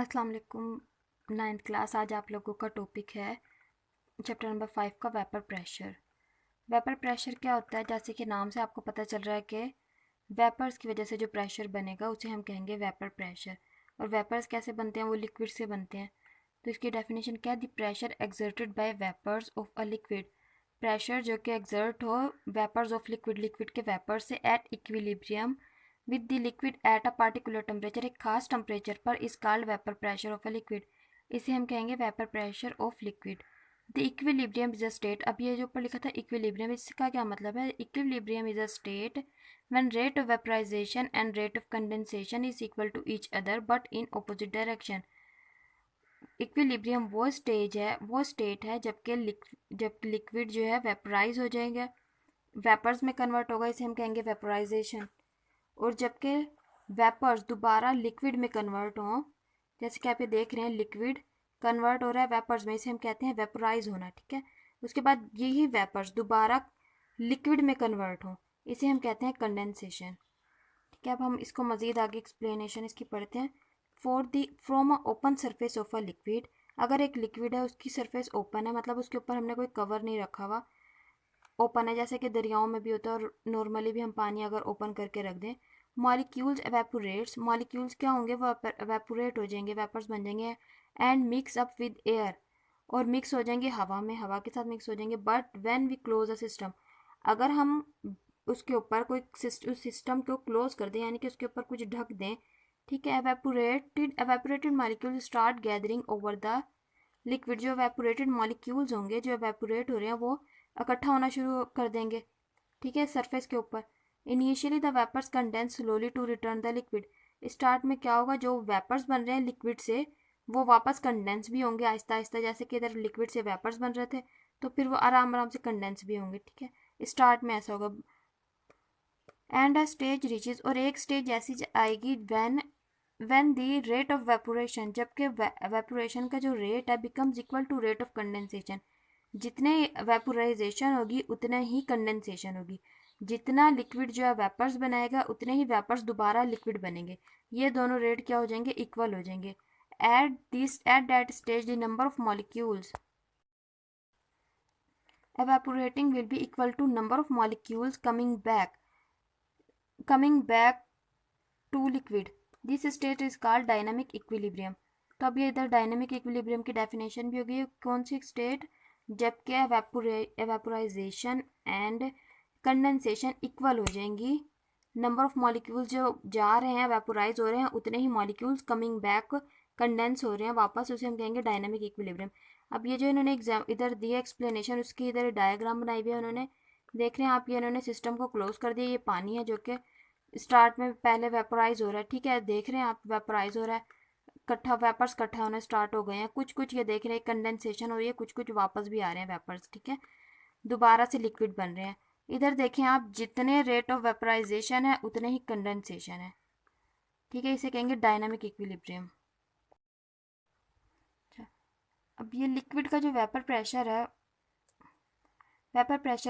अस्सलाम वालेकुम। 9th class. आज आप लोगों का टॉपिक है चैप्टर नंबर 5 का वेपर प्रेशर। वेपर प्रेशर क्या होता है? जैसे कि नाम से आपको पता चल रहा है कि वेपर्स की वजह से जो प्रेशर बनेगा उसे हम कहेंगे वेपर प्रेशर। और वेपर्स कैसे बनते हैं? वो लिक्विड से बनते हैं। तो इसकी डेफिनेशन क्या है? The pressure exerted by vapours of a liquid. Pressure जो कि एक्सर्ट हो वेपर्स ऑफ लिक्विड, लिक्विड के वेपर से at equilibrium with the liquid at a particular temperature, एक खास टेम्परेचर पर, is called vapour pressure of a liquid. इसे हम कहेंगे vapour pressure of liquid. The equilibrium is a state. अब ये जो ऊपर लिखा था इक्विलिब्रियम, इसका क्या मतलब है? Equilibrium is a state when rate of vaporization and rate of condensation is equal to each other but in opposite direction। Equilibrium वो स्टेट है जब लिक्विड जो है वेपराइज हो जाएगा, वेपर्स में कन्वर्ट होगा, इसे हम कहेंगे वेपराइजेशन। और जबकि वेपर्स दोबारा लिक्विड में कन्वर्ट हों, जैसे कि आप ये देख रहे हैं लिक्विड कन्वर्ट हो रहा है वेपर्स में, इसे हम कहते हैं वेपराइज होना। ठीक है, उसके बाद यही वेपर्स दोबारा लिक्विड में कन्वर्ट हों, इसे हम कहते हैं कंडेंसेशन। ठीक है, अब हम इसको मज़ीद आगे एक्सप्लेनेशन इसकी पढ़ते हैं। From a open surface of a liquid. अगर एक लिक्विड है उसकी सरफेस ओपन है, मतलब उसके ऊपर हमने कोई कवर नहीं रखा हुआ, ओपन है, जैसे कि दरियाओं में भी होता है और नॉर्मली भी हम पानी अगर ओपन करके रख दें, मॉलिक्यूल्स एवेपोरेट्स, मॉलिक्यूल्स क्या होंगे? वो एवेपोरेट हो जाएंगे, वेपर्स बन जाएंगे, and mix up with air, और मिक्स हो जाएंगे हवा में, हवा के साथ मिक्स हो जाएंगे। But when we close a system, अगर हम उसके ऊपर कोई उस सिस्टम को क्लोज कर दें, यानी कि उसके ऊपर कुछ ढक दें, ठीक है, evaporated molecules start gathering over the liquid. जो एवेपोरेटेड मॉलिक्यूल्स होंगे, जो एवेपोरेट हो रहे हैं, वो इकट्ठा होना शुरू कर देंगे, ठीक है, सरफेस के ऊपर। Initially the vapours condense slowly to return the liquid. Start में क्या होगा? जो वेपर्स बन रहे हैं लिक्विड से, वो वापस कंडेंस भी होंगे आहिस्ता आहिस्ता, जैसे कि इधर लिक्विड से वेपर्स बन रहे थे, तो फिर वो आराम आराम से कंडेंस भी होंगे। ठीक है, स्टार्ट में ऐसा होगा। एंड अ स्टेज रीचेज, और एक स्टेज ऐसी आएगी when the rate of vaporation, जबकि वेपोरेशन का जो रेट है becomes equal to rate of condensation. जितने वेपोराइजेशन होगी उतने ही कंडेंसेशन होगी। जितना लिक्विड जो है वेपर्स बनाएगा उतने ही वेपर्स दोबारा लिक्विड बनेंगे। ये दोनों रेट क्या हो जाएंगे? इक्वल हो जाएंगे। At that stage the number of molecules evaporating will be equal to number of molecules coming back to liquid. This state is called dynamic equilibrium. तो अब ये इधर डायनामिक इक्विलिब्रियम की डेफिनेशन भी होगी। कौन सी स्टेट? जबकि एवेपोराइजेशन एंड कंडेंसेशन इक्वल हो जाएंगी, नंबर ऑफ मॉलिक्यूल्स जो जा रहे हैं वेपोराइज हो रहे हैं उतने ही मॉलिक्यूल्स कमिंग बैक कंडेंस हो रहे हैं वापस, उसे हम कहेंगे डायनामिक इक्विलिब्रियम। अब ये जो इन्होंने एग्जाम इधर दिया एक्सप्लेनेशन, उसकी इधर डायग्राम बनाई हुई है उन्होंने, देख रहे हैं आप, ये इन्होंने सिस्टम को क्लोज कर दिया। ये पानी है जो कि स्टार्ट में पहले वेपोराइज हो रहा है, ठीक है, देख रहे हैं आप, वेपोराइज हो रहा है, इकट्ठा वेपर्स इकट्ठा होने स्टार्ट हो गए हैं, कुछ कुछ ये देख रहे हैं कंडेंसेशन हो रही है, कुछ कुछ वापस भी आ रहे हैं वेपर्स, ठीक है, दोबारा से लिक्विड बन रहे हैं। इधर देखें आप, जितने रेट ऑफ वेपराइजेशन है उतने ही कंडेंसेशन है, ठीक है, इसे कहेंगे डायनामिक इक्विलिब्रियम। अच्छा, अब ये लिक्विड का जो वेपर प्रेशर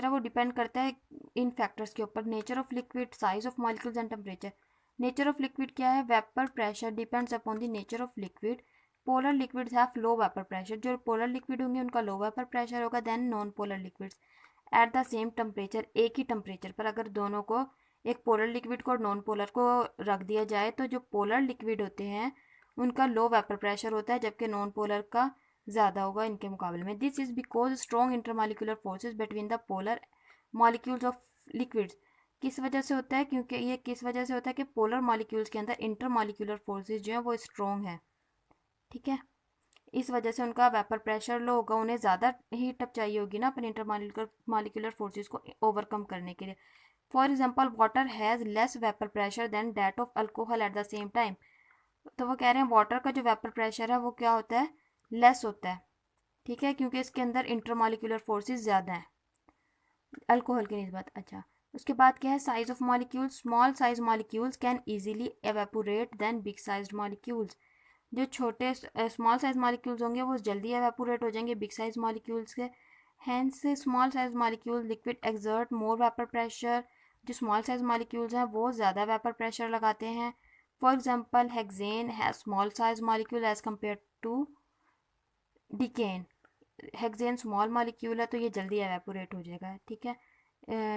है वो डिपेंड करता है इन फैक्टर्स के ऊपर। Nature of liquid, size of molecules and temperature. Nature of liquid क्या है? Vapour pressure depends upon the nature of liquid. Polar liquids have low vapour pressure, जो पोलर लिक्विड होंगे उनका लो वेपर प्रेशर होगा than non polar liquids. At the same temperature, एक ही temperature पर अगर दोनों को, एक पोलर लिक्विड को और नॉन पोलर को रख दिया जाए, तो जो पोलर लिक्विड होते हैं उनका लो वेपर प्रेशर होता है, जबकि नॉन पोलर का ज़्यादा होगा इनके मुकाबले में। This is because strong intermolecular forces between the polar molecules of liquids. किस वजह से होता है? क्योंकि ये किस वजह से होता है कि पोलर मॉलिक्यूल्स के अंदर इंटरमॉलिक्यूलर फोर्सेज जो है वो स्ट्रॉन्ग है, ठीक है, इस वजह से उनका वेपर प्रेशर लो होगा, उन्हें ज़्यादा हीट अप चाहिए होगी ना अपने इंटरमॉलिक्यूलर फोर्सेज को ओवरकम करने के लिए। For example, water has less vapour pressure than that of alcohol at the same time. तो वो कह रहे हैं वाटर का जो वेपर प्रेशर है वो क्या होता है? लेस होता है, ठीक है, क्योंकि इसके अंदर इंटरमॉलिक्यूलर फोर्सेस ज़्यादा हैं अल्कोहल की निस्बत। अच्छा, उसके बाद क्या है? Size of molecules. Small size molecules can easily evaporate than big size molecules. जो छोटे स्मॉल साइज मॉलिक्यूल्स होंगे वो जल्दी एवेपोरेट हो जाएंगे बिग साइज मॉलिक्यूल्स के। Hence small size molecule liquid exert more vapour pressure. जो स्मॉल साइज मॉलिक्यूल्स हैं वो ज़्यादा वेपर प्रेशर लगाते हैं। For example hexane has small size molecule as compare to decane. Hexane small molecule है तो ये जल्दी एवेपोरेट हो जाएगा, ठीक है,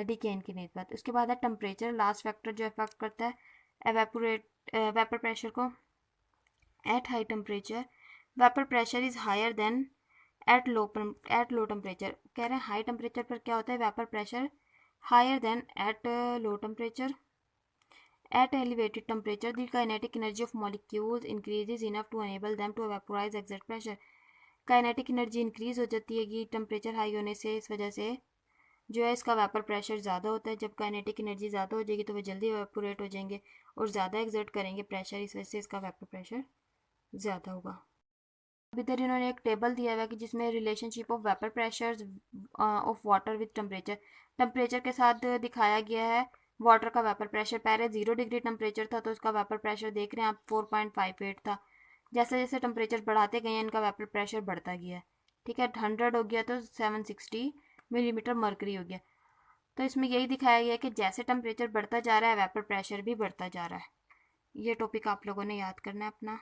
डिकेन की निस्बत। उसके बाद है टेम्परेचर, लास्ट फैक्टर जो इफेक्ट करता है वेपर प्रेशर को। At high temperature vapour pressure is higher than at low temperature. कह रहे हैं हाई टेम्परेचर पर क्या होता है, vapour pressure higher than at low temperature. At elevated temperature, the kinetic energy of molecules increases enough to enable them to vaporize exert pressure. Kinetic energy increase हो जाती है कि टेम्परेचर हाई होने से, इस वजह से जो है इसका वेपर प्रेशर ज़्यादा होता है। जब काइनेटिक एनर्जी ज़्यादा हो जाएगी तो वो जल्दी वेपोरेट हो जाएंगे और ज़्यादा एक्सर्ट करेंगे प्रेशर, इस वजह से इसका वेपर प्रेशर ज़्यादा होगा। अब इधर इन्होंने एक टेबल दिया हुआ है कि जिसमें relationship of vapour pressure of water with temperature के साथ दिखाया गया है। वाटर का वेपर प्रेशर पहले 0 डिग्री टेम्परेचर था तो उसका वेपर प्रेशर देख रहे हैं आप 4.58 था। जैसे जैसे टेम्परेचर बढ़ाते गए इनका वेपर प्रेशर बढ़ता गया, ठीक है। 100 हो गया तो 760 मिलीमीटर मरकरी हो गया। तो इसमें यही दिखाया गया कि जैसे टेम्परेचर बढ़ता जा रहा है वेपर प्रेशर भी बढ़ता जा रहा है। ये टॉपिक आप लोगों ने याद करना है अपना।